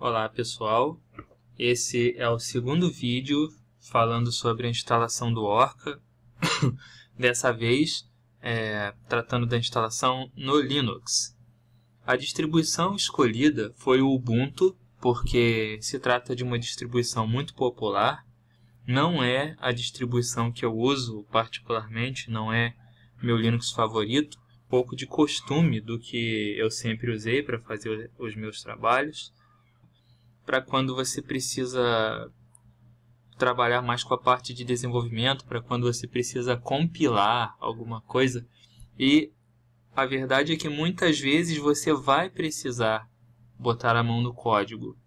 Olá pessoal, esse é o segundo vídeo falando sobre a instalação do Orca, dessa vez tratando da instalação no Linux. A distribuição escolhida foi o Ubuntu, porque se trata de uma distribuição muito popular, não é a distribuição que eu uso particularmente, não é meu Linux favorito, pouco de costume do que eu sempre usei para fazer os meus trabalhos. Para quando você precisa trabalhar mais com a parte de desenvolvimento, para quando você precisa compilar alguma coisa. E a verdade é que muitas vezes você vai precisar botar a mão no código.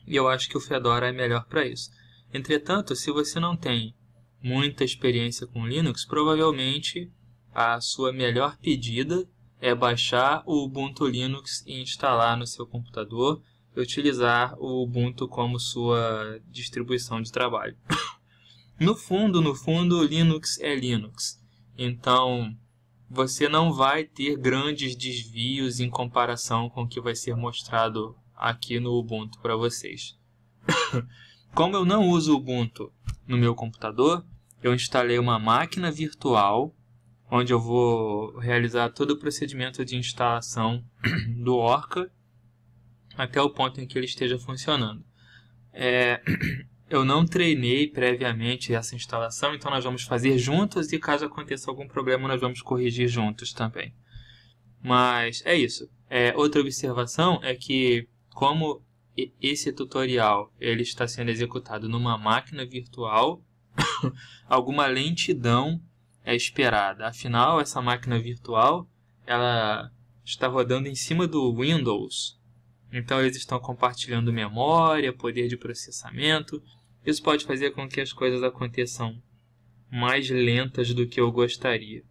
E eu acho que o Fedora é melhor para isso. Entretanto, se você não tem muita experiência com Linux, provavelmente a sua melhor pedida é baixar o Ubuntu Linux e instalar no seu computador e utilizar o Ubuntu como sua distribuição de trabalho. No fundo, Linux é Linux. Então, você não vai ter grandes desvios em comparação com o que vai ser mostrado aqui no Ubuntu para vocês. Como eu não uso o Ubuntu no meu computador, eu instalei uma máquina virtual onde eu vou realizar todo o procedimento de instalação do Orca até o ponto em que ele esteja funcionando. Eu não treinei previamente essa instalação, então nós vamos fazer juntos e caso aconteça algum problema nós vamos corrigir juntos também. Mas é isso. Outra observação é que como esse tutorial ele está sendo executado numa máquina virtual, alguma lentidão é esperada. Afinal, essa máquina virtual ela está rodando em cima do Windows. Então eles estão compartilhando memória, poder de processamento. Isso pode fazer com que as coisas aconteçam mais lentas do que eu gostaria.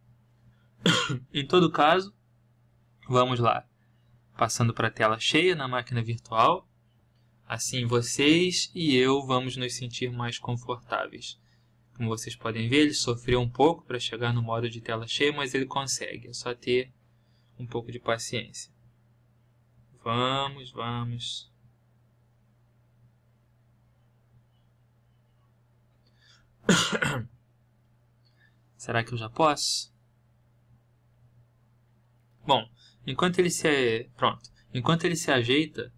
Em todo caso, vamos lá. Passando para a tela cheia na máquina virtual. Assim vocês e eu vamos nos sentir mais confortáveis. Como vocês podem ver, ele sofreu um pouco para chegar no modo de tela cheia, mas ele consegue. É só ter um pouco de paciência. Vamos. Será que eu já posso? Bom, enquanto ele se ajeita,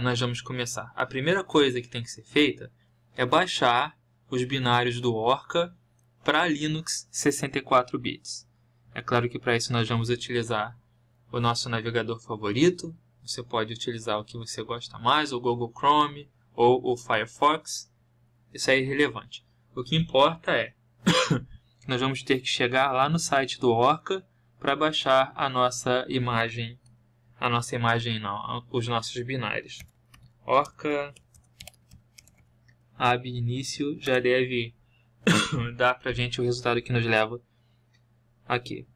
nós vamos começar. A primeira coisa que tem que ser feita é baixar os binários do Orca para Linux 64 bits. É claro que para isso nós vamos utilizar o nosso navegador favorito. Você pode utilizar o que você gosta mais, o Google Chrome ou o Firefox. Isso é irrelevante. O que importa é que nós vamos ter que chegar lá no site do Orca para baixar os nossos binários. Orca ab início já deve dar para a gente o resultado que nos leva aqui.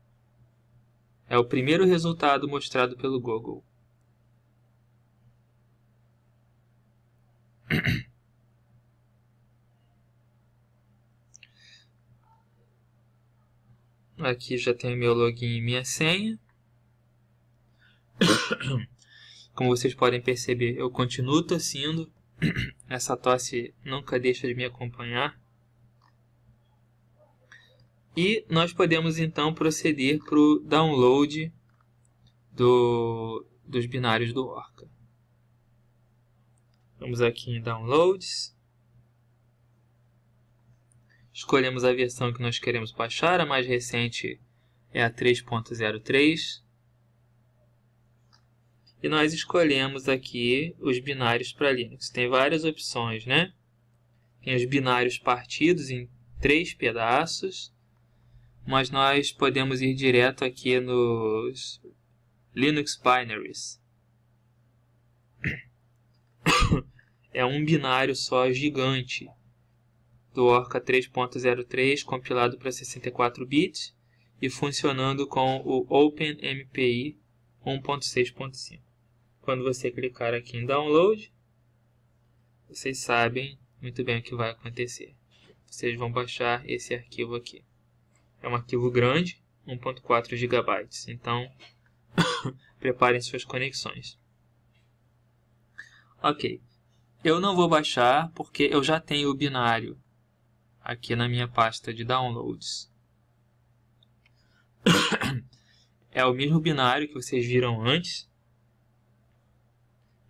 É o primeiro resultado mostrado pelo Google. Aqui já tem meu login e minha senha. Como vocês podem perceber, eu continuo tossindo. Essa tosse nunca deixa de me acompanhar. E nós podemos então proceder para o download dos binários do Orca. Vamos aqui em Downloads. Escolhemos a versão que nós queremos baixar. A mais recente é a 3.03. E nós escolhemos aqui os binários para Linux. Tem várias opções, né? Tem os binários partidos em 3 pedaços. Mas nós podemos ir direto aqui nos Linux Binaries. É um binário só gigante do Orca 3.03 compilado para 64 bits e funcionando com o OpenMPI 1.6.5. Quando você clicar aqui em Download, vocês sabem muito bem o que vai acontecer. Vocês vão baixar esse arquivo aqui. É um arquivo grande, 1.4 GB. Então, preparem suas conexões. Ok. Eu não vou baixar porque eu já tenho o binário aqui na minha pasta de downloads. É o mesmo binário que vocês viram antes.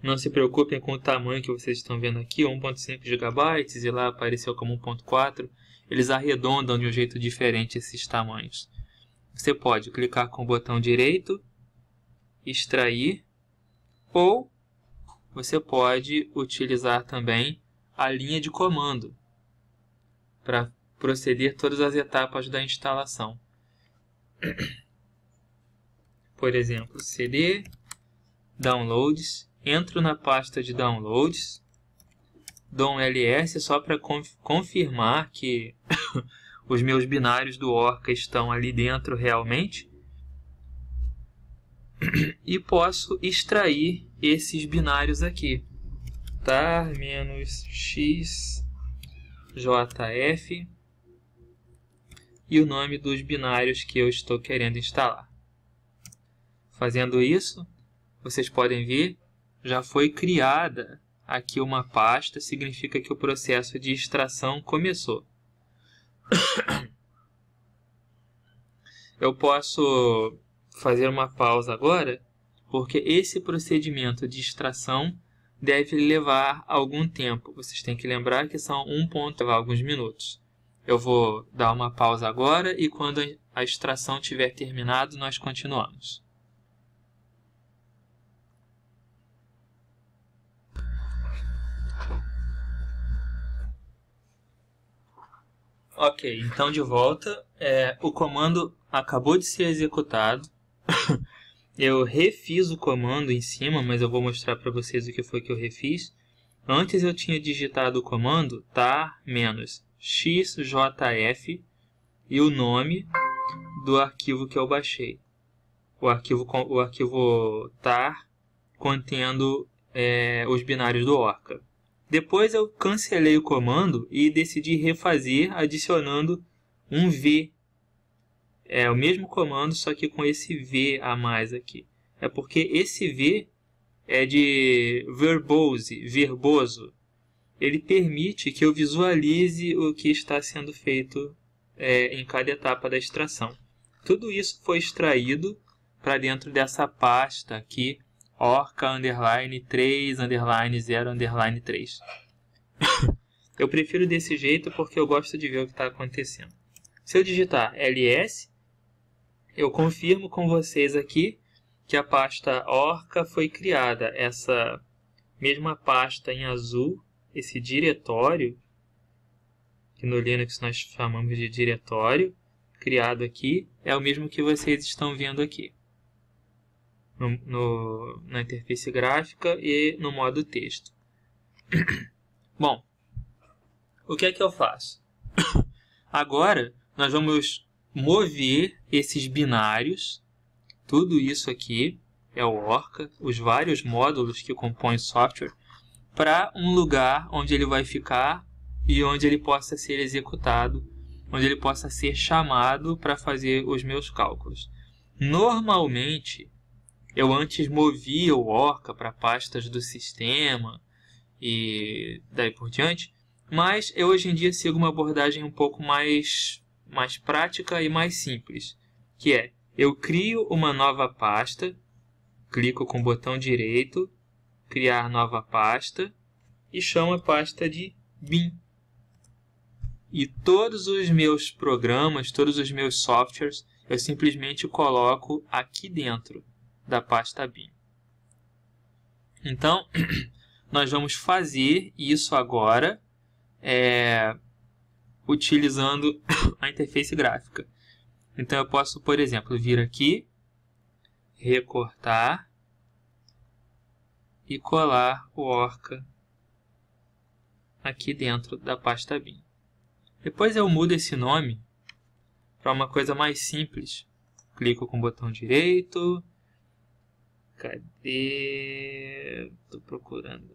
Não se preocupem com o tamanho que vocês estão vendo aqui, 1.5 GB, e lá apareceu como 1.4. Eles arredondam de um jeito diferente esses tamanhos. Você pode clicar com o botão direito, extrair, ou você pode utilizar também a linha de comando para proceder todas as etapas da instalação. Por exemplo, cd, downloads, entro na pasta de downloads, dou um ls só para confirmar que os meus binários do Orca estão ali dentro realmente. E posso extrair esses binários aqui. tar-xjf e o nome dos binários que eu estou querendo instalar. Fazendo isso, vocês podem ver, já foi criada aqui uma pasta, significa que o processo de extração começou. Eu posso fazer uma pausa agora, porque esse procedimento de extração deve levar algum tempo. Vocês têm que lembrar que são levar alguns minutos. Eu vou dar uma pausa agora e quando a extração tiver terminado, nós continuamos. Ok, então de volta. O comando acabou de ser executado. Eu refiz o comando em cima, mas eu vou mostrar para vocês o que foi que eu refiz. Antes eu tinha digitado o comando tar-xjf e o nome do arquivo que eu baixei. O arquivo tar contendo os binários do Orca. Depois eu cancelei o comando e decidi refazer adicionando um V. É o mesmo comando, só que com esse V a mais aqui. É porque esse V é de verboso. Ele permite que eu visualize o que está sendo feito em cada etapa da extração. Tudo isso foi extraído para dentro dessa pasta aqui, orca_3_0_3. Eu prefiro desse jeito porque eu gosto de ver o que está acontecendo. Se eu digitar ls, eu confirmo com vocês aqui que a pasta Orca foi criada. Essa mesma pasta em azul, esse diretório, que no Linux nós chamamos de diretório, criado aqui, é o mesmo que vocês estão vendo aqui. Na interface gráfica e no modo texto. Bom, o que é que eu faço? Agora, nós vamos mover esses binários, tudo isso aqui é o Orca, os vários módulos que compõem o software, para um lugar onde ele vai ficar e onde ele possa ser executado, onde ele possa ser chamado para fazer os meus cálculos. Normalmente, eu antes movia o Orca para pastas do sistema e daí por diante, mas eu hoje em dia sigo uma abordagem um pouco mais prática e mais simples, que é, eu crio uma nova pasta, clico com o botão direito, criar nova pasta, e chamo a pasta de bin. E todos os meus programas, todos os meus softwares, eu simplesmente coloco aqui dentro da pasta bin. Então, nós vamos fazer isso agora utilizando a interface gráfica. Então eu posso, por exemplo, vir aqui, recortar e colar o Orca aqui dentro da pasta bin. Depois eu mudo esse nome para uma coisa mais simples. Clico com o botão direito. Cadê? Estou procurando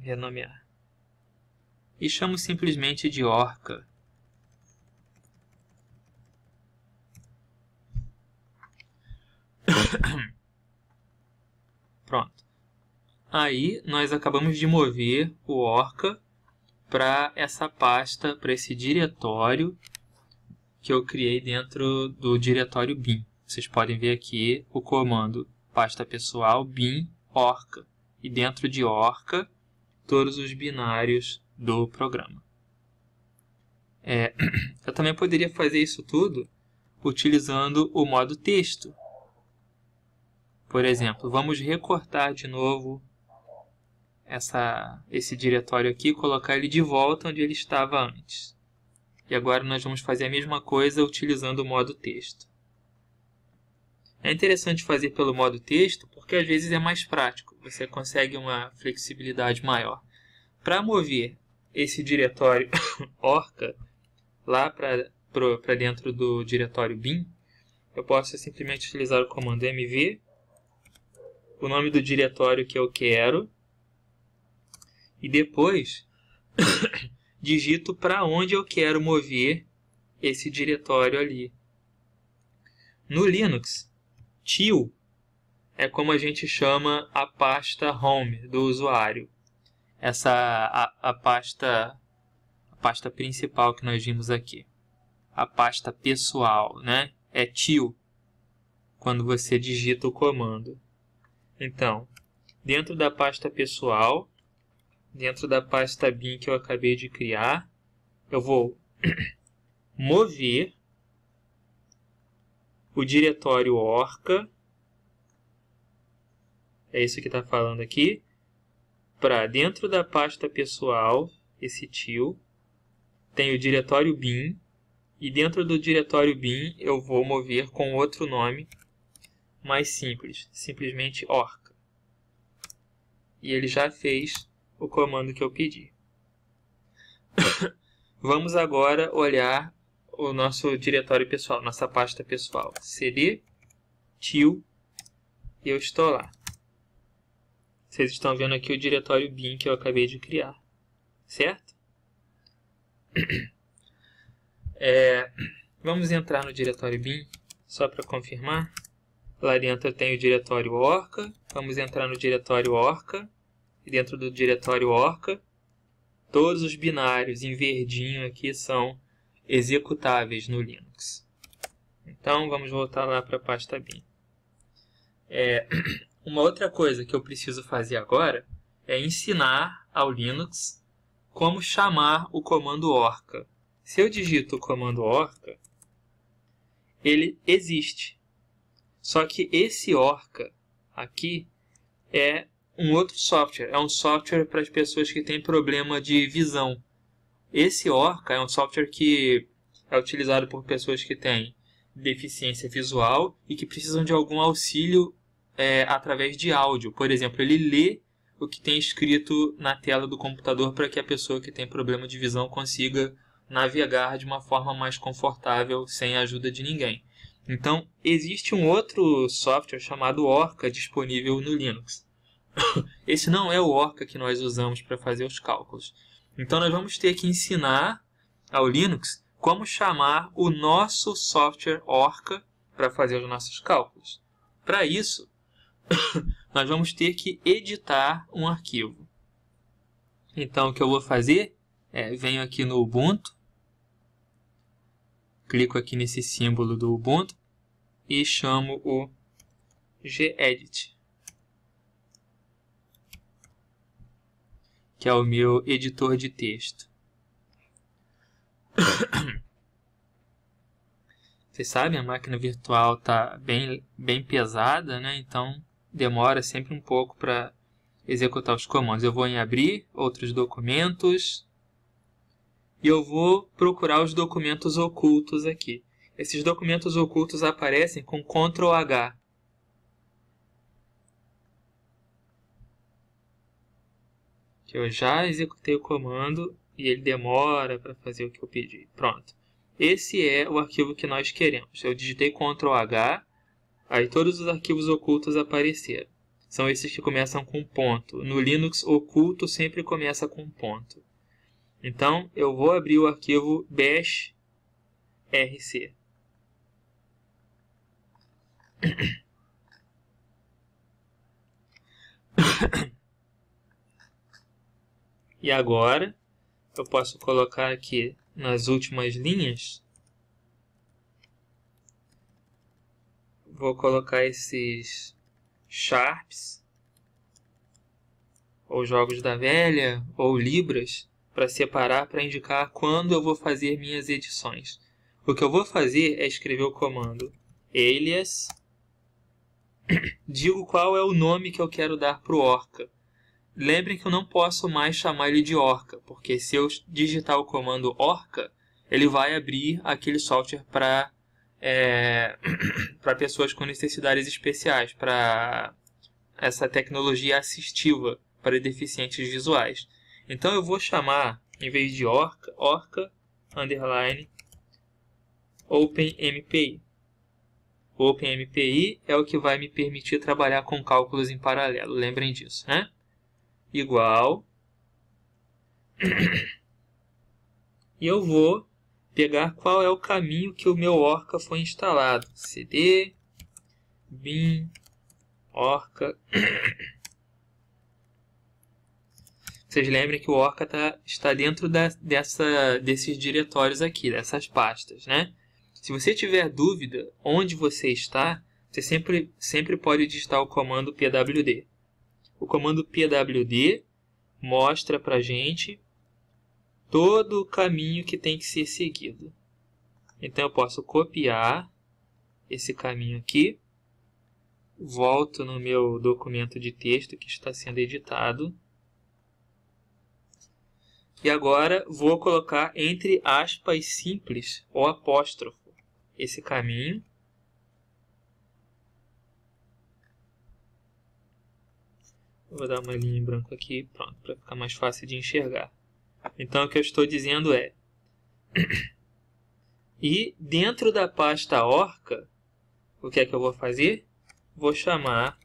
renomear. E chamo simplesmente de Orca. Pronto. Aí nós acabamos de mover o Orca para essa pasta, para esse diretório que eu criei dentro do diretório bin. Vocês podem ver aqui o comando pasta pessoal bin orca. E dentro de orca, todos os binários do programa. Eu também poderia fazer isso tudo utilizando o modo texto. Por exemplo, vamos recortar de novo esse diretório aqui e colocar ele de volta onde ele estava antes. E agora nós vamos fazer a mesma coisa utilizando o modo texto. É interessante fazer pelo modo texto porque às vezes é mais prático. Você consegue uma flexibilidade maior. Para mover esse diretório orca lá para dentro do diretório bin, eu posso simplesmente utilizar o comando mv, o nome do diretório que eu quero, e depois digito para onde eu quero mover esse diretório ali. No Linux, til é como a gente chama a pasta home do usuário. A pasta principal que nós vimos aqui. A pasta pessoal, né? É til quando você digita o comando. Então, dentro da pasta pessoal, dentro da pasta bin que eu acabei de criar, eu vou mover o diretório orca, é isso que está falando aqui, para dentro da pasta pessoal, esse til, tem o diretório bin, e dentro do diretório bin eu vou mover com outro nome mais simples, simplesmente orca. E ele já fez o comando que eu pedi. Vamos agora olhar o nosso diretório pessoal, nossa pasta pessoal. cd til e eu estou lá. Vocês estão vendo aqui o diretório bin que eu acabei de criar, certo? Vamos entrar no diretório bin, só para confirmar. Lá dentro tem o diretório orca. Vamos entrar no diretório orca. E dentro do diretório orca, todos os binários em verdinho aqui são executáveis no Linux. Então, vamos voltar lá para a pasta bin. Uma outra coisa que eu preciso fazer agora é ensinar ao Linux como chamar o comando orca. Se eu digito o comando orca, ele existe. Só que esse orca aqui é um outro software. É um software para as pessoas que têm problema de visão. Esse orca é um software que é utilizado por pessoas que têm deficiência visual e que precisam de algum auxílio através de áudio. Por exemplo, ele lê o que tem escrito na tela do computador para que a pessoa que tem problema de visão consiga navegar de uma forma mais confortável, sem a ajuda de ninguém. Então, existe um outro software chamado Orca disponível no Linux. Esse não é o Orca que nós usamos para fazer os cálculos. Então, nós vamos ter que ensinar ao Linux como chamar o nosso software Orca para fazer os nossos cálculos. Para isso, nós vamos ter que editar um arquivo. Então, o que eu vou fazer venho aqui no Ubuntu, clico aqui nesse símbolo do Ubuntu e chamo o gedit, que é o meu editor de texto. Vocês sabem, a máquina virtual está bem pesada, né? Então demora sempre um pouco para executar os comandos. Eu vou em abrir outros documentos e eu vou procurar os documentos ocultos aqui. Esses documentos ocultos aparecem com Ctrl H. Que eu já executei o comando e ele demora para fazer o que eu pedi. Pronto. Esse é o arquivo que nós queremos. Eu digitei Ctrl H, aí todos os arquivos ocultos apareceram. São esses que começam com ponto. No Linux, oculto sempre começa com ponto. Então, eu vou abrir o arquivo bash rc. E agora eu posso colocar aqui nas últimas linhas, vou colocar esses sharps, ou jogos da velha, ou libras, para separar, para indicar quando eu vou fazer minhas edições. O que eu vou fazer é escrever o comando alias, digo qual é o nome que eu quero dar para o Orca. Lembrem que eu não posso mais chamar ele de Orca, porque se eu digitar o comando Orca, ele vai abrir aquele software para pessoas com necessidades especiais, para essa tecnologia assistiva para deficientes visuais. Então eu vou chamar, em vez de Orca, Orca _ OpenMPI. O OpenMPI é o que vai me permitir trabalhar com cálculos em paralelo. Lembrem disso, né? Igual. E eu vou pegar qual é o caminho que o meu Orca foi instalado. cd bin Orca. Vocês lembrem que o Orca está dentro desses diretórios aqui, dessas pastas, né? Se você tiver dúvida onde você está, você sempre pode digitar o comando pwd. O comando pwd mostra para a gente todo o caminho que tem que ser seguido. Então eu posso copiar esse caminho aqui, volto no meu documento de texto que está sendo editado, e agora vou colocar entre aspas simples ou apóstrofo esse caminho. Vou dar uma linha em branco aqui, pronto, para ficar mais fácil de enxergar. Então o que eu estou dizendo é, e dentro da pasta Orca, o que é que eu vou fazer? Vou chamar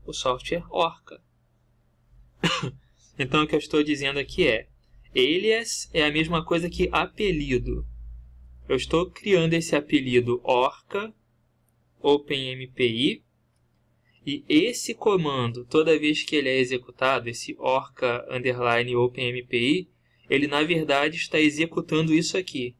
o software Orca. Então o que eu estou dizendo aqui é, alias é a mesma coisa que apelido. Eu estou criando esse apelido Orca OpenMPI, e esse comando, toda vez que ele é executado, esse Orca _ OpenMPI, ele na verdade está executando isso aqui.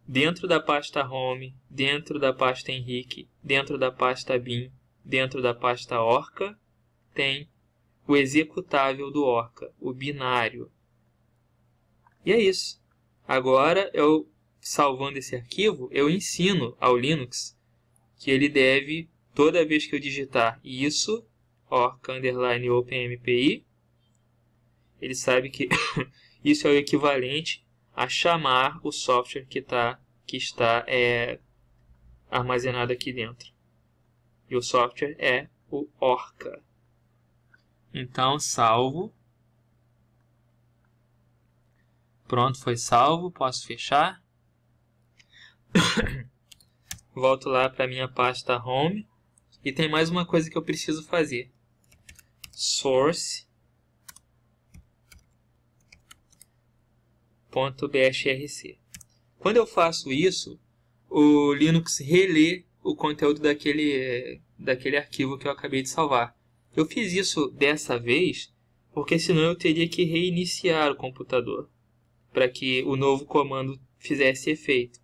Dentro da pasta Home, dentro da pasta Henrique, dentro da pasta Bin, dentro da pasta Orca, tem o executável do Orca, o binário. E é isso. Agora, eu salvando esse arquivo, eu ensino ao Linux que ele deve, toda vez que eu digitar isso, Orca _ OpenMPI, ele sabe que isso é o equivalente a chamar o software que está armazenado aqui dentro. E o software é o Orca. Então, salvo. Pronto, foi salvo. Posso fechar. Volto lá para a minha pasta Home. E tem mais uma coisa que eu preciso fazer. source.bsrc. Quando eu faço isso, o Linux relê o conteúdo daquele arquivo que eu acabei de salvar. Eu fiz isso dessa vez porque senão eu teria que reiniciar o computador para que o novo comando fizesse efeito.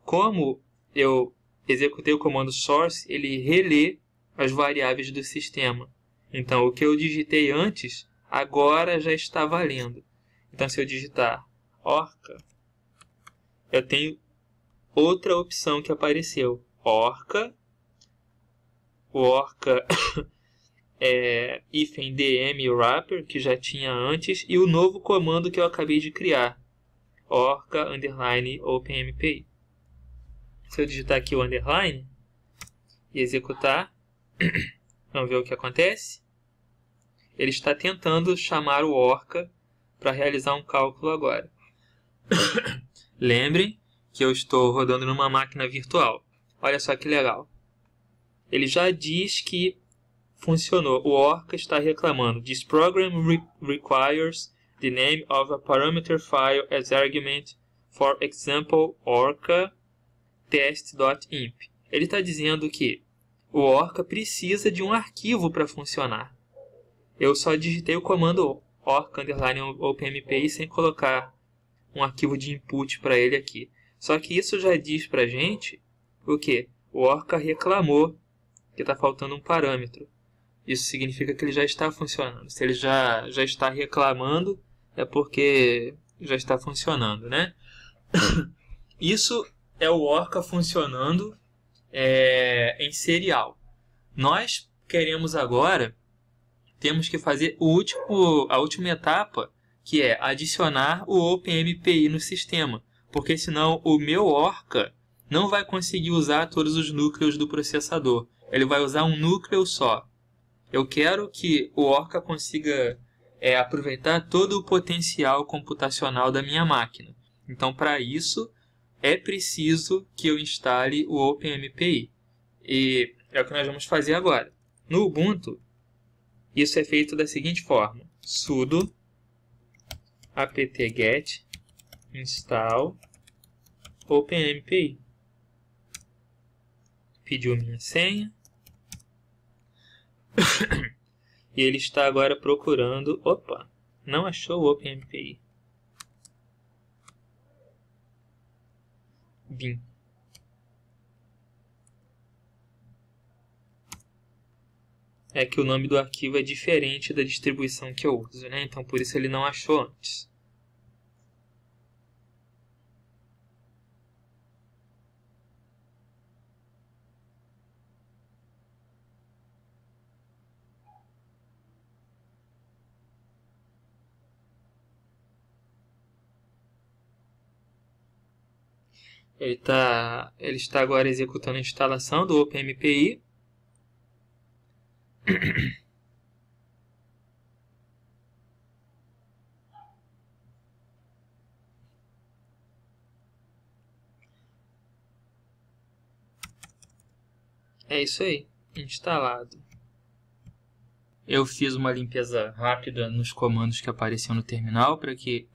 Como eu executei o comando source, ele relê as variáveis do sistema. Então, o que eu digitei antes, agora já está valendo. Então, se eu digitar Orca, eu tenho outra opção que apareceu. Orca, o Orca -dm wrapper, que já tinha antes, e o novo comando que eu acabei de criar, Orca _ OpenMPI. Se eu digitar aqui o underline e executar, vamos ver o que acontece. Ele está tentando chamar o Orca para realizar um cálculo agora. Lembrem que eu estou rodando numa máquina virtual. Olha só que legal. Ele já diz que funcionou. O Orca está reclamando. This program requires the name of a parameter file as argument, for example, orca test.imp. Ele está dizendo que o Orca precisa de um arquivo para funcionar. Eu só digitei o comando orca_OpenMPI sem colocar um arquivo de input para ele aqui. Só que isso já diz para a gente o que? O Orca reclamou que está faltando um parâmetro. Isso significa que ele já está funcionando. Se ele já está reclamando, é porque já está funcionando, né? Isso é o Orca funcionando em serial. Nós queremos agora, temos que fazer a última etapa, que é adicionar o OpenMPI no sistema. Porque senão o meu Orca não vai conseguir usar todos os núcleos do processador. Ele vai usar um núcleo só. Eu quero que o Orca consiga aproveitar todo o potencial computacional da minha máquina. Então, para isso, é preciso que eu instale o OpenMPI. E é o que nós vamos fazer agora. No Ubuntu, isso é feito da seguinte forma. Sudo apt-get install OpenMPI. Pediu minha senha. E ele está agora procurando... Opa! Não achou o OpenMPI. Bin. É que o nome do arquivo é diferente da distribuição que eu uso, né? Então por isso ele não achou antes. Ele está agora executando a instalação do OpenMPI. É isso aí, instalado. Eu fiz uma limpeza rápida nos comandos que apareciam no terminal para que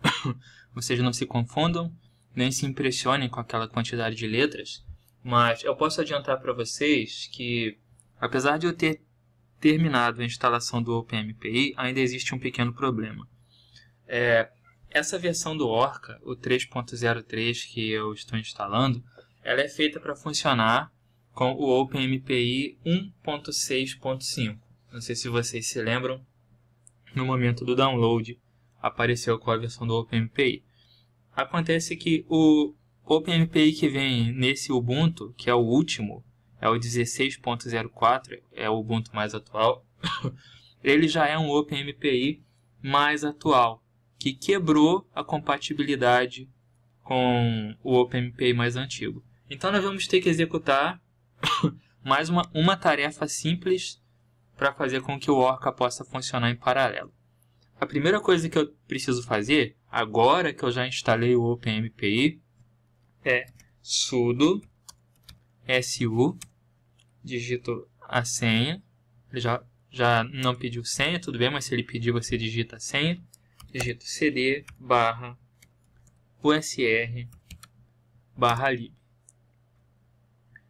vocês não se confundam, nem se impressionem com aquela quantidade de letras. Mas eu posso adiantar para vocês que, apesar de eu ter terminado a instalação do OpenMPI, ainda existe um pequeno problema. Essa versão do Orca, o 3.03 que eu estou instalando, ela é feita para funcionar com o OpenMPI 1.6.5. Não sei se vocês se lembram, no momento do download apareceu com a versão do OpenMPI. Acontece que o OpenMPI que vem nesse Ubuntu, que é o último, é o 16.04, é o Ubuntu mais atual, ele já é um OpenMPI mais atual, que quebrou a compatibilidade com o OpenMPI mais antigo. Então nós vamos ter que executar mais uma tarefa simples para fazer com que o Orca possa funcionar em paralelo. A primeira coisa que eu preciso fazer, agora que eu já instalei o OpenMPI, é sudo su, digito a senha. Ele já não pediu senha, tudo bem, mas se ele pedir, você digita a senha. Digito cd /usr/lib.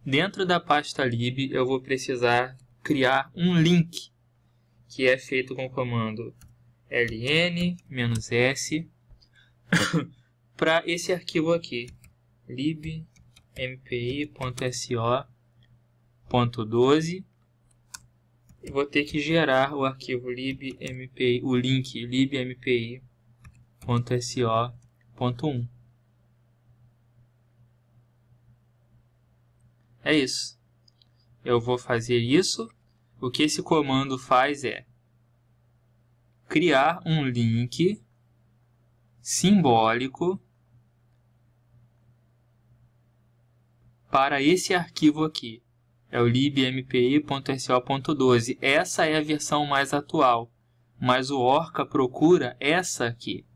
Dentro da pasta lib, eu vou precisar criar um link, que é feito com o comando ln-s para esse arquivo aqui, libmpi.so.12. Vou ter que gerar o arquivo libmpi, o link libmpi.so.1. É isso. Eu vou fazer isso. O que esse comando faz é criar um link simbólico para esse arquivo aqui. É o libmpi.so.12. Essa é a versão mais atual, mas o Orca procura essa aqui,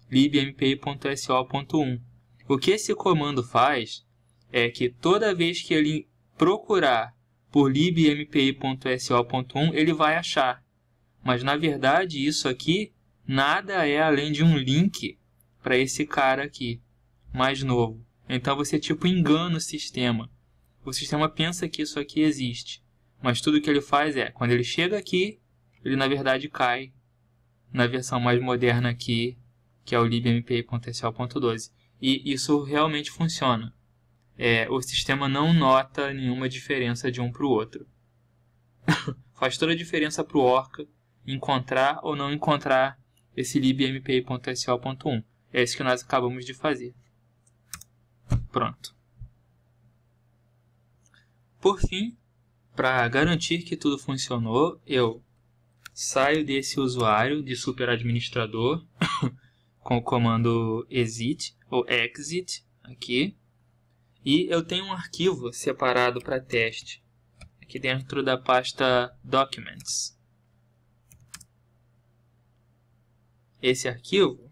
libmpi.so.1. O que esse comando faz é que toda vez que ele procurar por libmpi.so.1, ele vai achar. Mas, na verdade, isso aqui nada é além de um link para esse cara aqui, mais novo. Então, você tipo engana o sistema. O sistema pensa que isso aqui existe. Mas tudo que ele faz é, quando ele chega aqui, ele na verdade cai na versão mais moderna aqui, que é o libmpi.sl.12. E isso realmente funciona. O sistema não nota nenhuma diferença de um para o outro. Faz toda a diferença para o Orca encontrar ou não encontrar esse libmpi.sl.1. É isso que nós acabamos de fazer. Pronto. Por fim, para garantir que tudo funcionou, eu saio desse usuário de superadministrador com o comando exit ou exit aqui, e eu tenho um arquivo separado para teste aqui dentro da pasta Documents. Esse arquivo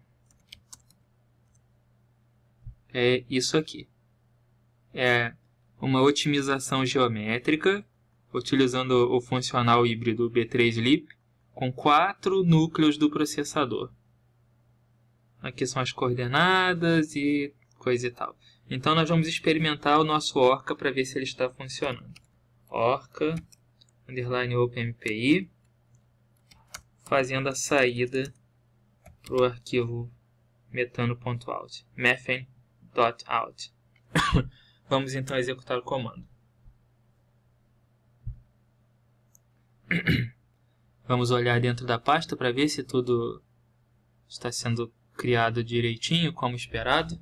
é isso aqui. É uma otimização geométrica utilizando o funcional híbrido B3Lib com 4 núcleos do processador. Aqui são as coordenadas e coisa e tal. Então nós vamos experimentar o nosso Orca para ver se ele está funcionando. Orca _OpenMPI, fazendo a saída para o arquivo metano.out, methane.out. Vamos então executar o comando. Vamos olhar dentro da pasta para ver se tudo está sendo criado direitinho, como esperado.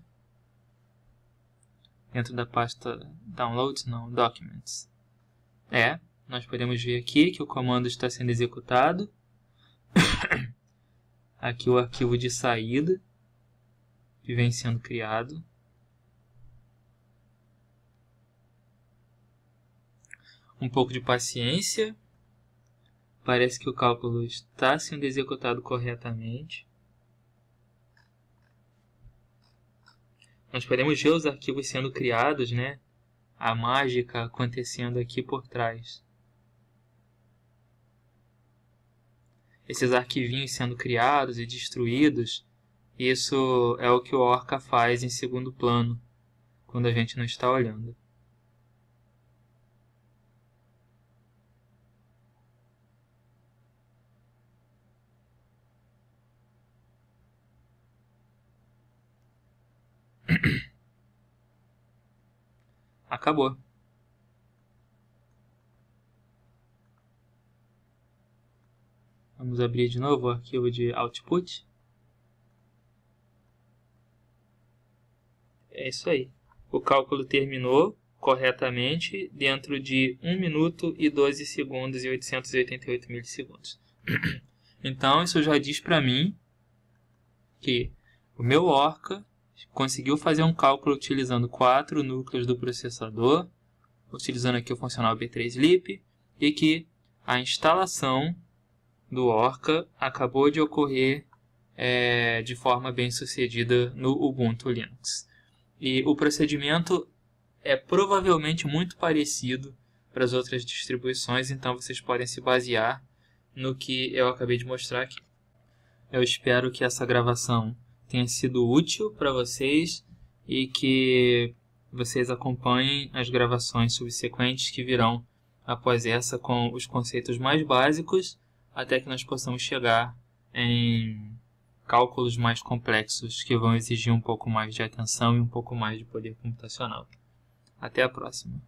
Dentro da pasta Downloads, não, Documents. Nós podemos ver aqui que o comando está sendo executado. Aqui o arquivo de saída que vem sendo criado. Um pouco de paciência. Parece que o cálculo está sendo executado corretamente. Nós podemos ver os arquivos sendo criados, né? A mágica acontecendo aqui por trás. Esses arquivinhos sendo criados e destruídos, isso é o que o Orca faz em segundo plano, quando a gente não está olhando. Acabou. Vamos abrir de novo o arquivo de output. É isso aí. O cálculo terminou corretamente dentro de 1 minuto e 12 segundos e 888 milissegundos. Então, isso já diz para mim que o meu Orca conseguiu fazer um cálculo utilizando 4 núcleos do processador, utilizando aqui o funcional B3Lib, e que a instalação do Orca acabou de ocorrer de forma bem sucedida no Ubuntu Linux. E o procedimento é provavelmente muito parecido para as outras distribuições, então vocês podem se basear no que eu acabei de mostrar aqui. Eu espero que essa gravação tenha sido útil para vocês e que vocês acompanhem as gravações subsequentes que virão após essa com os conceitos mais básicos, até que nós possamos chegar em cálculos mais complexos que vão exigir um pouco mais de atenção e um pouco mais de poder computacional. Até a próxima!